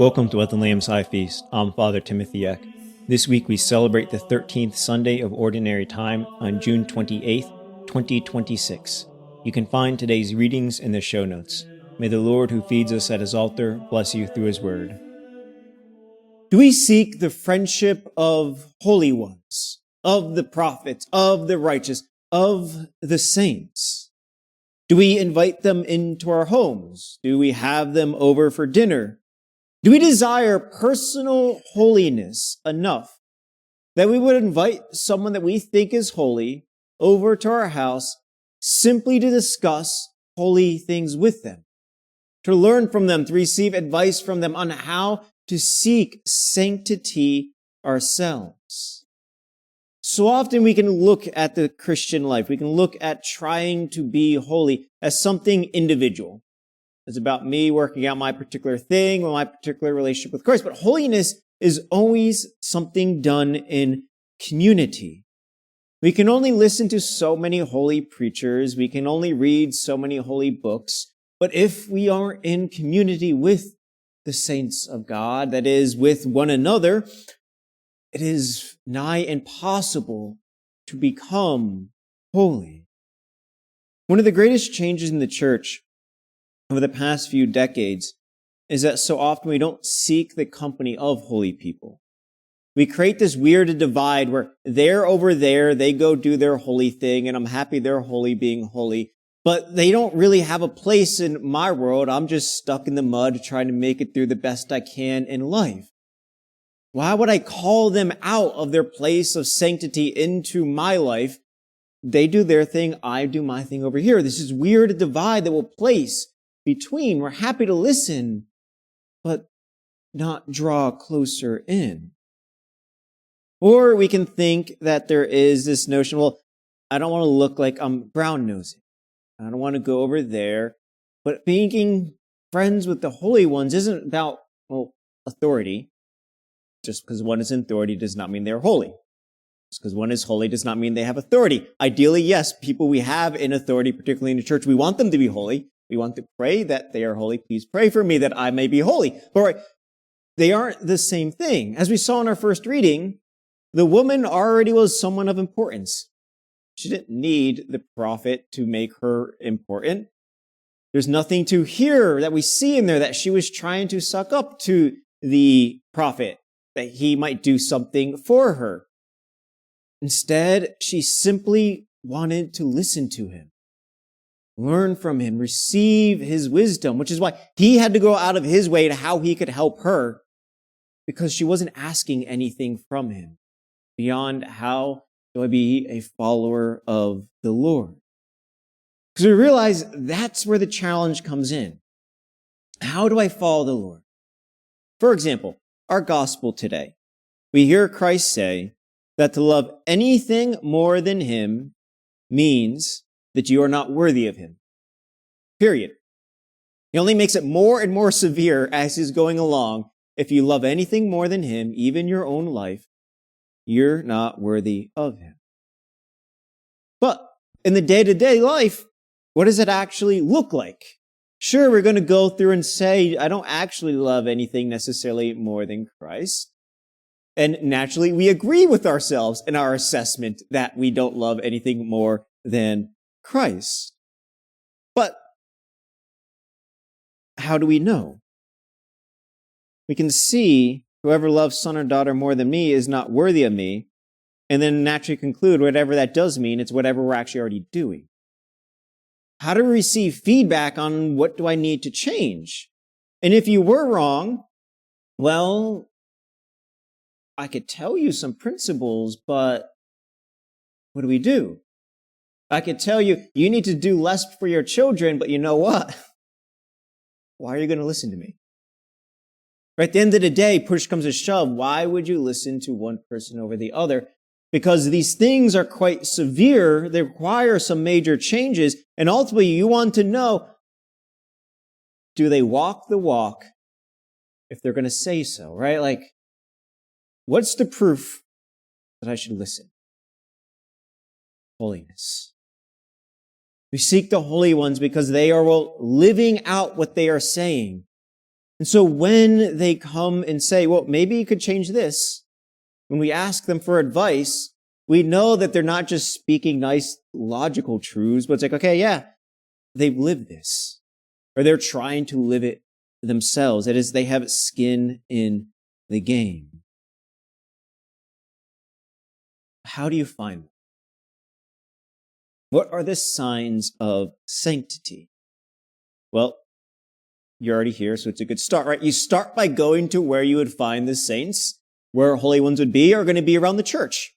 Welcome to Let the Lambs High Feast. I'm Father Timothy Eck. This week we celebrate the 13th Sunday of Ordinary Time on June 28th, 2026. You can find today's readings in the show notes. May the Lord who feeds us at his altar bless you through his word. Do we seek the friendship of holy ones, of the prophets, of the righteous, of the saints? Do we invite them into our homes? Do we have them over for dinner? Do we desire personal holiness enough that we would invite someone that we think is holy over to our house simply to discuss holy things with them, to learn from them, to receive advice from them on how to seek sanctity ourselves? So often we can look at the Christian life, we can look at trying to be holy as something individual. It's about me working out my particular thing or my particular relationship with Christ. But holiness is always something done in community. We can only listen to so many holy preachers. We can only read so many holy books. But if we aren't in community with the saints of God, that is, with one another, it is nigh impossible to become holy. One of the greatest changes in the church over the past few decades is that so often we don't seek the company of holy people. We create this weird divide where they're over there, they go do their holy thing, and I'm happy they're holy being holy, but they don't really have a place in my world. I'm just stuck in the mud trying to make it through the best I can in life. Why would I call them out of their place of sanctity into my life? They do their thing, I do my thing over here. This is weird divide that will place between. We're happy to listen, but not draw closer in. Or we can think that there is this notion, well, I don't want to look like I'm brown-nosing. I don't want to go over there. But being friends with the holy ones isn't about, authority. Just because one is in authority does not mean they're holy. Just because one is holy does not mean they have authority. Ideally, yes, people we have in authority, particularly in the church, we want them to be holy. We want to pray that they are holy. Please pray for me that I may be holy. But they aren't the same thing. As we saw in our first reading, the woman already was someone of importance. She didn't need the prophet to make her important. There's nothing to hear that we see in there that she was trying to suck up to the prophet, that he might do something for her. Instead, she simply wanted to listen to him, learn from him, receive his wisdom, which is why he had to go out of his way to how he could help her, because she wasn't asking anything from him beyond how do I be a follower of the Lord. Because we realize that's where the challenge comes in. How do I follow the Lord? For example, our gospel today, we hear Christ say that to love anything more than him means that you are not worthy of him. Period. He only makes it more and more severe as he's going along. If you love anything more than him, even your own life, you're not worthy of him. But in the day-to-day life, what does it actually look like? Sure, we're going to go through and say, I don't actually love anything necessarily more than Christ. And naturally, we agree with ourselves in our assessment that we don't love anything more than Christ. But how do we know? We can see whoever loves son or daughter more than me is not worthy of me, and then naturally conclude whatever that does mean, it's whatever we're actually already doing. How do we receive feedback on what do I need to change? And if you were wrong, well, I could tell you some principles, but what do? I could tell you, you need to do less for your children, but you know what? Why are you going to listen to me? Right at the end of the day, push comes to shove. Why would you listen to one person over the other? Because these things are quite severe. They require some major changes. And ultimately, you want to know, do they walk the walk if they're going to say so, right? Like, what's the proof that I should listen? Holiness. We seek the holy ones because they are living out what they are saying. And so when they come and say, well, maybe you could change this, when we ask them for advice, we know that they're not just speaking nice, logical truths, but it's like, okay, yeah, they've lived this, or they're trying to live it themselves. That is, they have skin in the game. How do you find them? What are the signs of sanctity? Well, you're already here, so it's a good start, right? You start by going to where you would find the saints, where holy ones would be, are going to be around the church.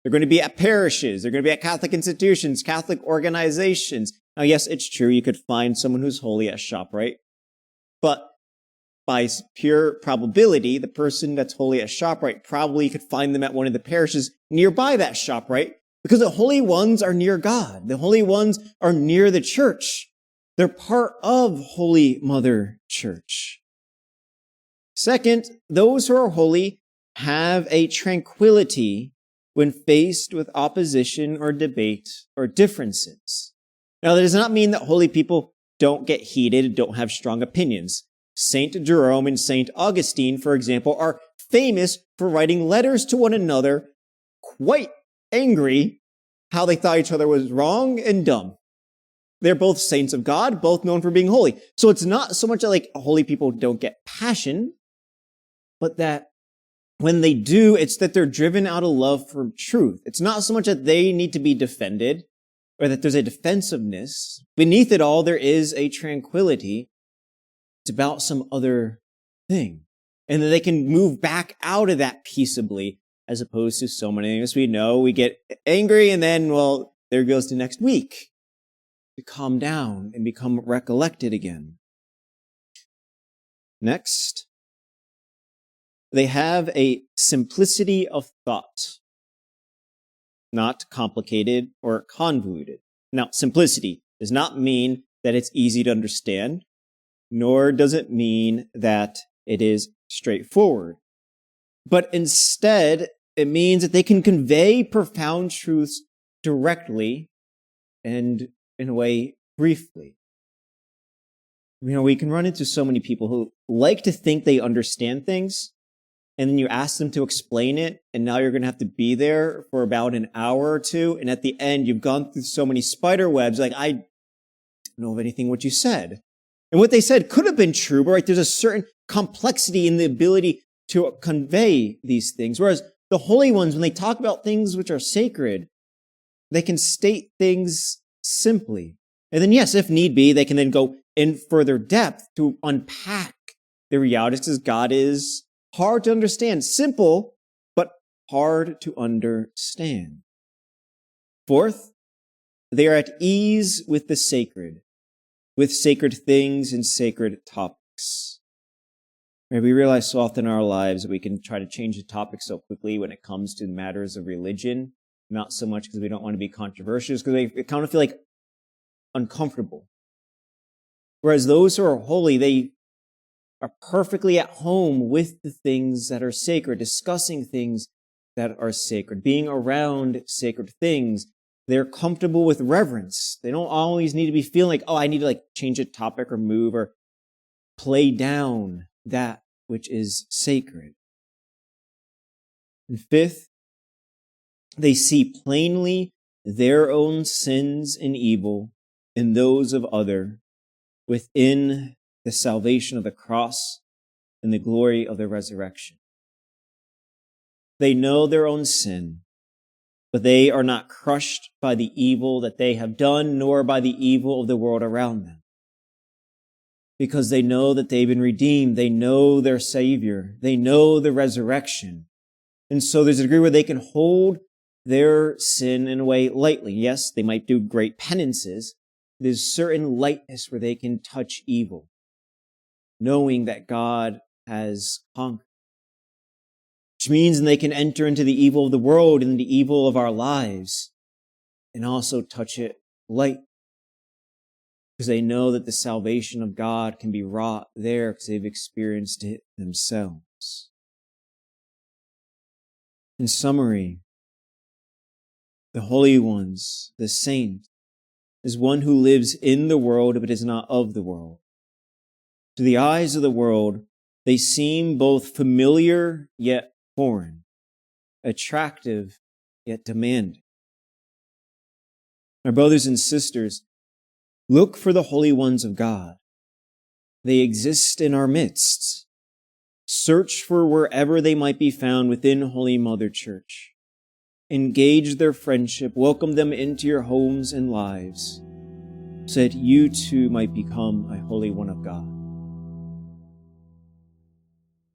They're going to be at parishes. They're going to be at Catholic institutions, Catholic organizations. Now, yes, it's true. You could find someone who's holy at ShopRite, but by pure probability, the person that's holy at ShopRite, probably you could find them at one of the parishes nearby that ShopRite, because the holy ones are near God. The holy ones are near the church. They're part of Holy Mother Church. Second, those who are holy have a tranquility when faced with opposition or debate or differences. Now, that does not mean that holy people don't get heated, don't have strong opinions. Saint Jerome and Saint Augustine, for example, are famous for writing letters to one another, quite angry how they thought each other was wrong and dumb. They're both saints of God, both known for being holy. So it's not so much that like holy people don't get passion, but that when they do, it's that they're driven out of love for truth. It's not so much that they need to be defended or that there's a defensiveness. Beneath it all, there is a tranquility. It's about some other thing. And that they can move back out of that peaceably, as opposed to so many things we know. We get angry and then, well, there goes to next week to calm down and become recollected again. Next, they have a simplicity of thought, not complicated or convoluted. Now, simplicity does not mean that it's easy to understand, nor does it mean that it is straightforward. But instead, it means that they can convey profound truths directly and, in a way, briefly. We can run into so many people who like to think they understand things, and then you ask them to explain it, and now you're going to have to be there for about an hour or two, and at the end, you've gone through so many spider webs, like, I don't know of anything what you said. And what they said could have been true, but right, there's a certain complexity in the ability to convey these things. Whereas the holy ones, when they talk about things which are sacred, they can state things simply. And then, yes, if need be, they can then go in further depth to unpack the realities, because God is hard to understand, simple, but hard to understand. Fourth, they are at ease with the sacred, with sacred things and sacred topics. We realize so often in our lives that we can try to change the topic so quickly when it comes to matters of religion, not so much because we don't want to be controversial, because we kind of feel like uncomfortable. Whereas those who are holy, they are perfectly at home with the things that are sacred, discussing things that are sacred, being around sacred things. They're comfortable with reverence. They don't always need to be feeling like, oh, I need to change a topic or move or play down that which is sacred. And fifth, they see plainly their own sins and evil and those of other within the salvation of the cross and the glory of the resurrection. They know their own sin, but they are not crushed by the evil that they have done, nor by the evil of the world around them. Because they know that they've been redeemed. They know their Savior. They know the resurrection. And so there's a degree where they can hold their sin in a way lightly. Yes, they might do great penances. There's certain lightness where they can touch evil, knowing that God has conquered. Which means they can enter into the evil of the world and the evil of our lives and also touch it light. Because they know that the salvation of God can be wrought there because they've experienced it themselves. In summary, the holy ones, the saint, is one who lives in the world but is not of the world. To the eyes of the world, they seem both familiar yet foreign, attractive yet demanding. My brothers and sisters, look for the holy ones of God. They exist in our midst. Search for wherever they might be found within Holy Mother Church. Engage their friendship, welcome them into your homes and lives, so that you too might become a holy one of God.